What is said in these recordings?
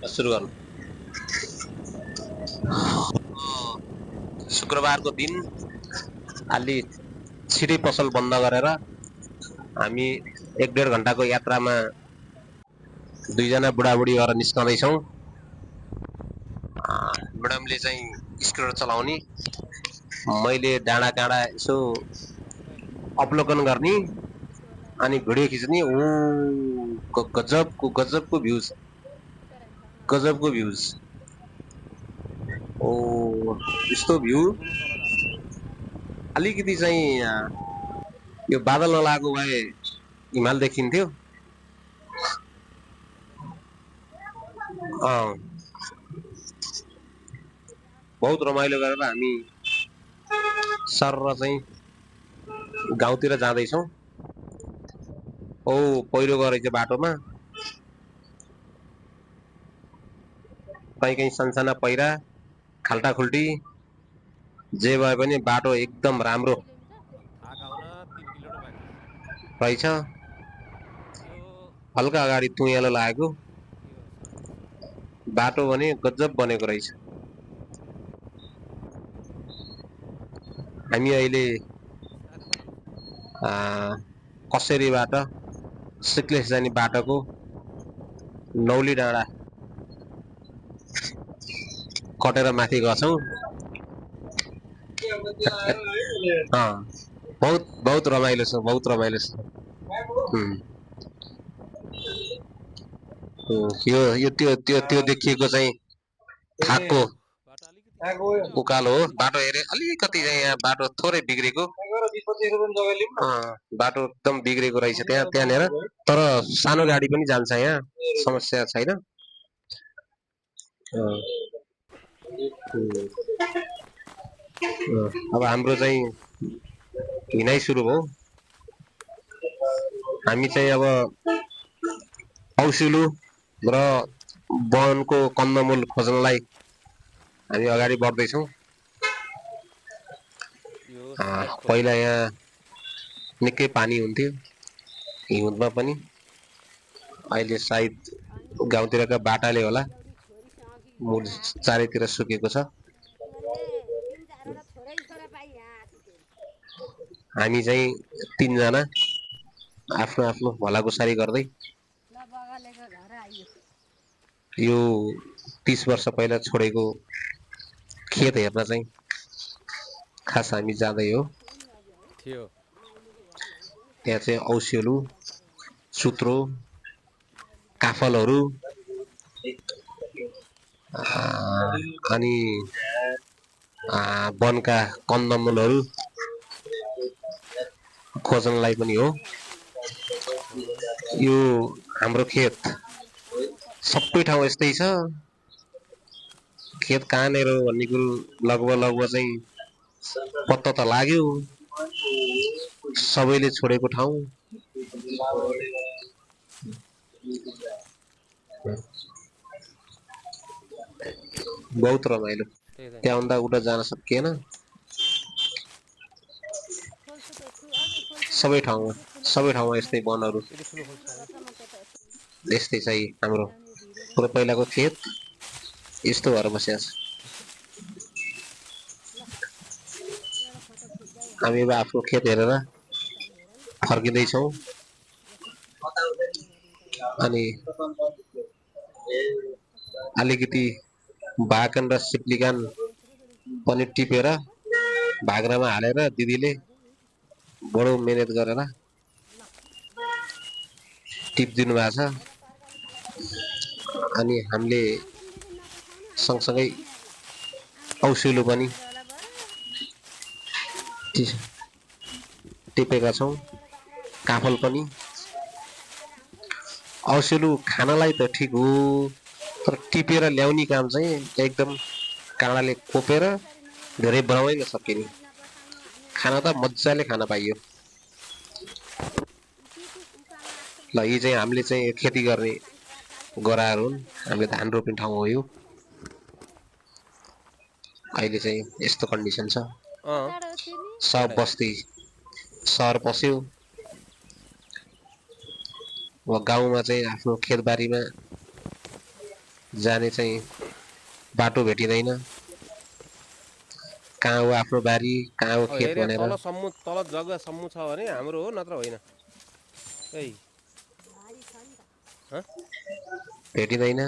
सुरु गर्नु शुक्रबारको दिन अलि छिटै पसल बन्द गरेर हामी 1.5 घण्टाको यात्रामा दुईजना बुढाबुढी भएर निस्कँदैछौँ। म्याडमले चाहिँ स्कुटर चलाउने, मैले डाँडा काँडा यसो अवलोकन गर्ने अनि भिडियो खिच्ने। गजबको भ्यूज, गजबको भ्यूज। यस्तो भ्यू अलिकति चाहिँ यो बादल नलागेको भए हिमाल देखिन्थ्यो। बहुत रमाइलो गरेर हामी सर चाहिँ गाउँतिर जाँदैछौँ। पहिरो गएको बाटोमा कहीँ सनसाना पहिरा, खाल्टा खुल्टी जे भए पनि बाटो एकदम राम्रो रहेछ। हल्का अगाडि तुइयालो लागेको बाटो भने गजब बनेको रहेछ। हामी अहिले कसरीबाट सिक्लेस जाने बाटोको नौली डाँडा कटेर माथि गछौँ। बहुत रमाइलो छ, बहुत रमाइलो छ। यो त्यो देखिएको चाहिँ थाकको उकालो हो। बाटो हेरे अलिकति चाहिँ यहाँ बाटो थोरै बिग्रेको, बाटो एकदम बिग्रेको रहेछ त्यहाँनिर। तर सानो गाडी पनि जान्छ, यहाँ समस्या छैन। अब हाम्रो चाहिँ हिँडाइ सुरु भयो। हामी चाहिँ अब औसिलो र वनको कन्दमूल खोज्नलाई हामी अगाडि बढ्दैछौँ। पहिला यहाँ निकै पानी हुन्थ्यो हिउँदमा पनि। अहिले सायद गाउँतिरका बाटाले होला मूल चारैतिर सुकेको छ। हामी चाहिँ 3 जना आफ्नो आफ्नो भलाकुसारी गर्दै यो 30 वर्ष पहिला छोडेको खेत हेर्न चाहिँ खास हामी जाँदै हो। त्यहाँ चाहिँ औसिलो, सुत्रो, काफलहरू अनि वनका कन्दमूलहरू खोज्नलाई पनि हो। यो हाम्रो खेत सबै ठाउँ यस्तै छ। खेत कहाँनिर हो भन्ने कुरो लगभग चाहिँ पत्ता त लाग्यो। सबैले छोडेको ठाउँ बहुत रमाइलो। त्यहाँभन्दा उता जान सकिएन। सबै ठाउँमा यस्तै वनहरू यस्तै चाहिँ हाम्रो पहिलाको खेत यस्तो भएर बसेको छ। हामी अब आफ्नो खेत हेरेर फर्किँदैछौँ। अनि अलिकति भाकन र सिप्लिकान पनि टिपेर भाग्रामा हालेर दिदीले बडो मेहनत गरेर टिप्दिनु भएको छ। अनि हामीले सँगसँगै औसिलो पनि टिपेका छौँ, काफल पनि। औसिलो खानलाई त ठिक हो, तर टिपेर ल्याउने काम चाहिँ एकदम काँडाले कोपेर धेरै बनाउनै नसकिने। खाना त मजाले खान पाइयो। ल यी चाहिँ हामीले चाहिँ खेती गर्ने गोराहरू हुन्। हामीले धान रोप्ने ठाउँ हो यो। अहिले चाहिँ यस्तो कन्डिसन छ। सब बस्ती सहर पस्यो। गाउँमा चाहिँ आफ्नो खेतबारीमा जाने चाहिँ बाटो भेटिँदैन, कहाँ हो आफ्नो बारी कहाँ हो खेत हेरे भनेर तल सम्मु तल जग्गा सम्मु छ भने हाम्रो हो नत्र होइन ए भेटिँदैन,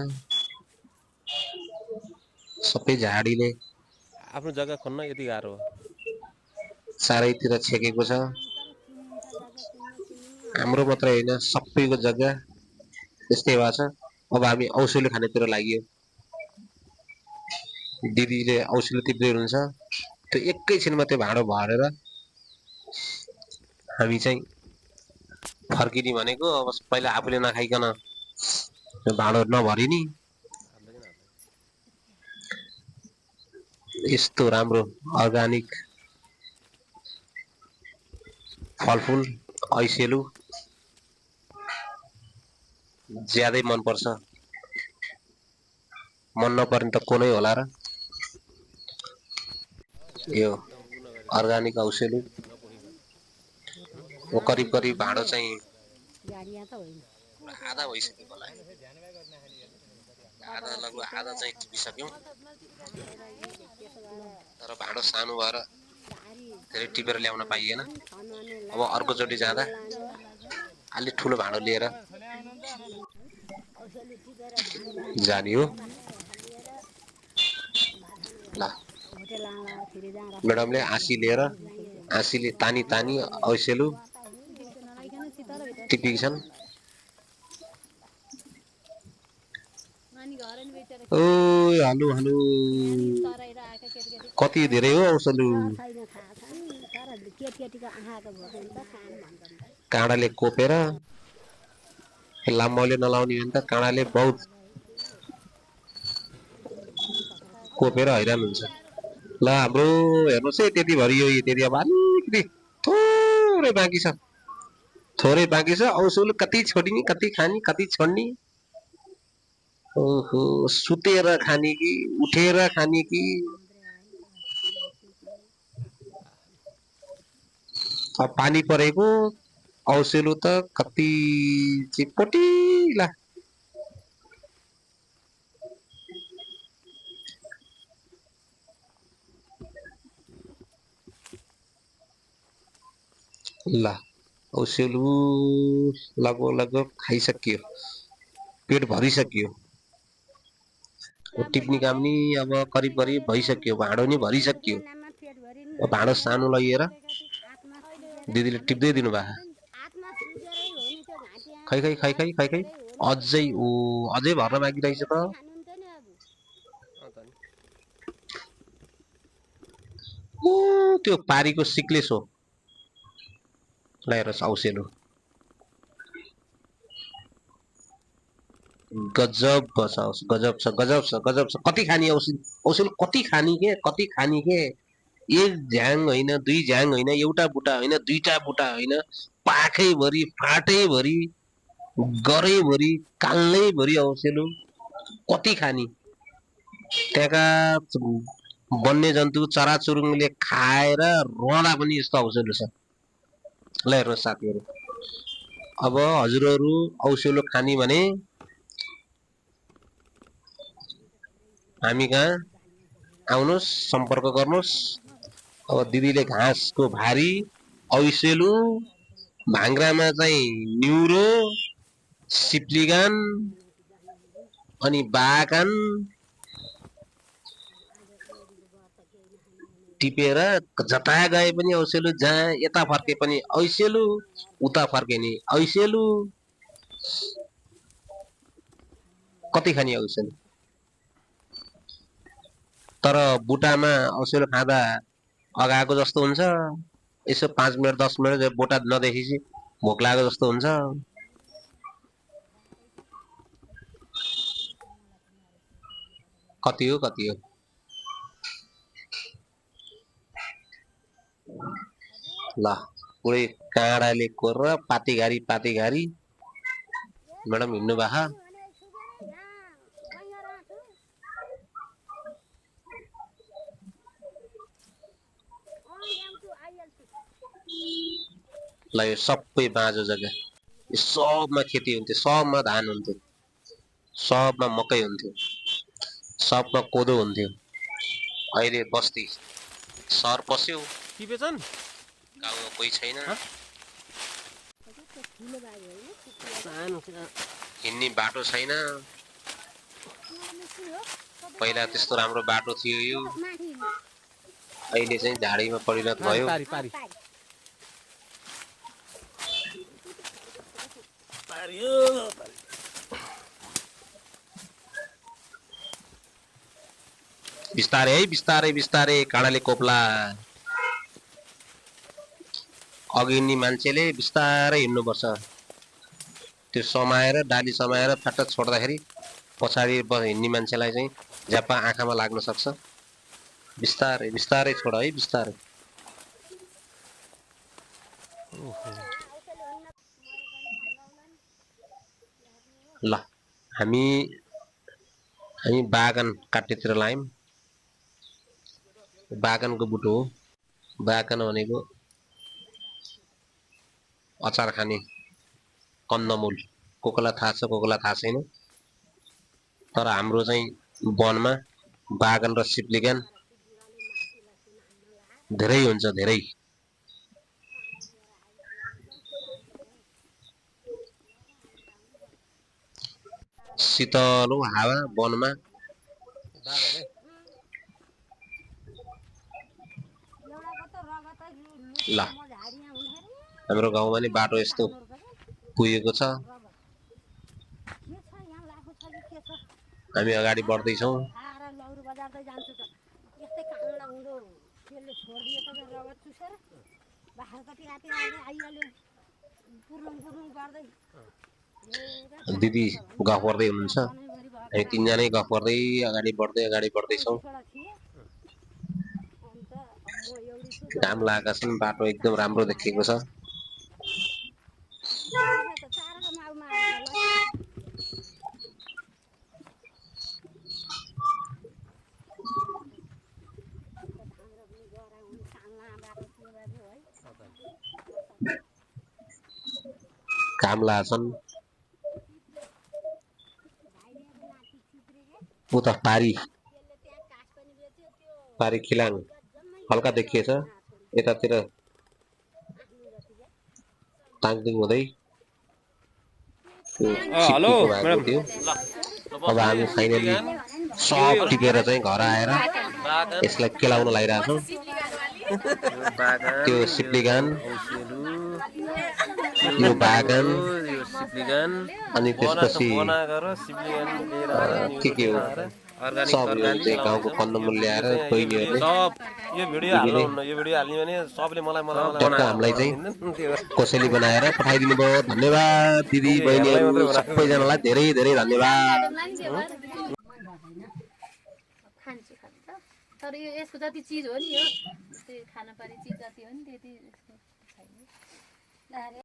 सबै झाडीले आफ्नो जग्गा खन्न यति गाह्रो हो चारैतिर छेकेको छ। हाम्रो मात्रै होइन सबैको जग्गा त्यस्तै भएको छ। अब हामी औषधि खानेतिर लाग्यो, दिदीले औषधि टिप्दै हुनुहुन्छ, त्यो एकैछिनमा त्यो भाँडो भरेर हामी चाहिँ फर्किने भनेको। अब पहिला आफूले नखाइकन भाँडो नभरिनी। यस्तो राम्रो अर्गानिक फलफुल ऐसेलु ज्यादै मनपर्छ, मन नपर्ने त को नै होला र। यो अर्गानिक औसेलु करिब करिब भाँडो चाहिँ आधा भइसक्यो होला, आधा लगभग आधा चाहिँ टिपिसक्यौँ, तर भाँडो सानो भएर धेरै टिपेर ल्याउन पाइएन। अब अर्कोचोटि जाँदा अलि ठुलो भाँडो लिएर जाने हो। ल मैडमले आँसी लिएर आँसीले तानी तानी औसेलु टिपिन्छन्। ओ हालु हालु कति धेरै हो औसेलु, काँडाले कोपेर लामोले नलाउने भने त काँडाले बहुत कोपेर हैरान हुन्छ। ल हाम्रो हेर्नुहोस् है त्यति भरियो, त्यति अब अलिकति थोरै बाँकी छ, थोरै बाँकी छ। औसुल कति छोडिने कति खाने कति छोड्ने, ओहो सुतेर खाने कि उठेर खाने कि। पानी परेको औसेलु त कति चिपटिला। ल औसेलु लगभग लगभग खाइसकियो, पेट भरिसकियो, टिप्ने काम नि अब करिब करिब भइसक्यो, भाँडो नि भरिसक्यो। भाँडो सानो लिएर दिदीले टिप्दै दिनु भएको, खै खै खै खै खै खै अझै अझै भर्न बाँकी रहेछ त। ओ त्यो पारीको सिक्लेस हो, ल हेर्नुहोस् औसेलु गजब छ, गजब छ गजब छ गजब छ। कति खाने औसेलु कति खाने के, कति खाने के। एक झ्याङ होइन दुई झ्याङ होइन एउटा बुटा होइन दुईटा बुटा होइन, पाखैभरि फाटैभरि गरैभरि काल्नैभरि औसेलु कति खाने। त्यहाँका वन्यजन्तु चराचुरुङले खाएर रहँदा पनि यस्तो औसेलु छ। ल हेर्नुहोस् साथीहरू, अब हजुरहरू औसेलु खाने भने हामी कहाँ आउनुहोस्, सम्पर्क गर्नुहोस्। अब दिदीले घाँसको भारी औसेलु, भाङ्रामा चाहिँ न्युरो सिप्लिगान अनि बागान टिपेर जता गए पनि औसेलु, जहाँ यता फर्के पनि औसेलु, उता फर्के नि औसेलु। कति खाने औसेलु, तर बुटामा औसेलु खाँदा अगाएको जस्तो हुन्छ। यसो 5 मिनट 10 मिनट बोटा नदेखेपछि भोक लागेको जस्तो हुन्छ। कति हो कति हो, ल पुरै काँडाले कोरेर पातीघारी पातीघारी मैडम हिँड्नु भएको। ल यो सबै बाँझो जग्गा, यो सबमा खेती हुन्थ्यो, सबमा धान हुन्थ्यो, सबमा मकै हुन्थ्यो। सबमा कोदो हुन्थ्यो अहिले बस्ती सहर पस्यो टिपेछन् गाउँमा कोही छैन सानो हिँड्ने बाटो छैन पहिला त्यस्तो राम्रो बाटो थियो यो अहिले चाहिँ झाडीमा परिणत भयो पारी पारी पारियो बिस्तारै है बिस्तारै बिस्तारै काँडाले कोप्ला अघि हिँड्ने मान्छेले बिस्तारै हिँड्नुपर्छ त्यो समाएर डाली समाएर फ्याट्ट छोड्दाखेरि पछाडि हिँड्ने मान्छेलाई चाहिँ झ्याप्पा आँखामा लाग्न सक्छ बिस्तारै बिस्तारै छोड है बिस्तारै ल हामी बागान काट्नेतिर लाग्यौँ बागानको बुटो हो बागान भनेको अचार खाने कन्दमूल कोकोलाई थाहा छ कोकोलाई थाहा छैन तर हाम्रो चाहिँ वनमा बागान र सिप्लिगन धेरै हुन्छ धेरै शीतलो हावा वनमा ल हाम्रो गाउँमा नि बाटो यस्तो पुगेको छ हामी अगाडि बढ्दैछौँ दिदी गफ गर्दै हुनुहुन्छ हामी तीनजनै गफ गर्दै अगाडि बढ्दैछौँ घाम लागेका छन् बाटो एकदम राम्रो देखिएको छ घाम लागेछन् उता पारी पारी खिलाङ हल्का देखिएछ यतातिर ताङदिङ हुँदै हेलो भएको थियो अब हामी फाइनली सब टिपेर चाहिँ घर आएर यसलाई केलाउन लागिरहेछौँ त्यो सिप्लिगन यो बागान अनि त्यसपछि के हो सब यो चाहिँ गाउँको कन्दमूल ल्याएर बहिनीहरूले यो भिडियो हाल्नु यो भिडियो हाल्ने भने सबले मलाई टक्क हामीलाई चाहिँ कोसेली बनाएर पठाइदिनु भयो धन्यवाद दिदी बहिनीहरू सबैजनालाई धेरै धेरै धन्यवाद तर यो यसको जति चिज हो नि यो खान पर्ने चिज जति हो नि त्यति छैन